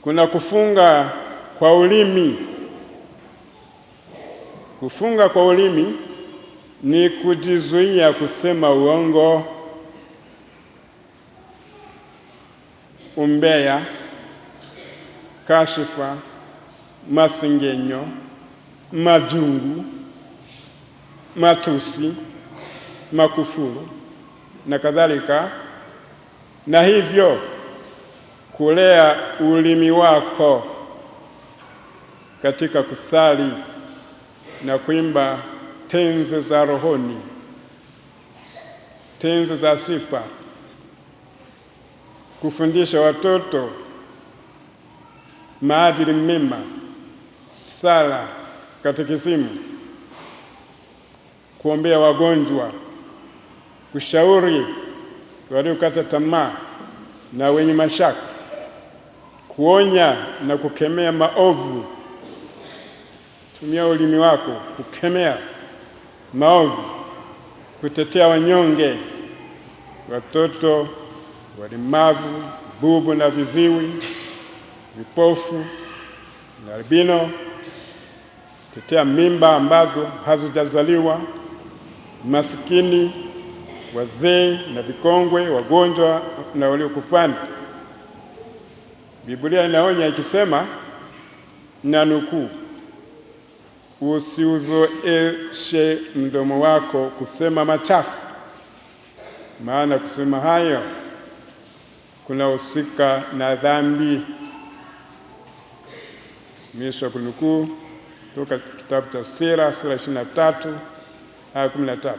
Kuna kufunga kwa ulimi. Kufunga kwa ulimi ni kujizuia kusema uongo, umbea, kashifa, masengenyo, majungu, matusi, makufuru na kadhalika, na hivyo kulea ulimi wako katika kusali na kuimba tenzi za rohoni, tenzi za sifa, kufundisha watoto maadili mema, sala, katekisimu, kuombea wagonjwa, kushauri waliokata tamaa na wenye mashaka, kuonya na kukemea maovu. Tumia ulimi wako kukemea maovu, kutetea wanyonge, watoto, walemavu, bubu na viziwi, vipofu na albino, kutetea mimba ambazo hazijazaliwa, masikini, wazee na vikongwe, wagonjwa na waliokufani. Biblia inaonya ikisema, na nukuu, usiuzoeshe mdomo wako kusema machafu, maana kusema hayo kunahusika na dhambi. Mwisho kunukuu kutoka kitabu cha Sira sura 23 aya 13.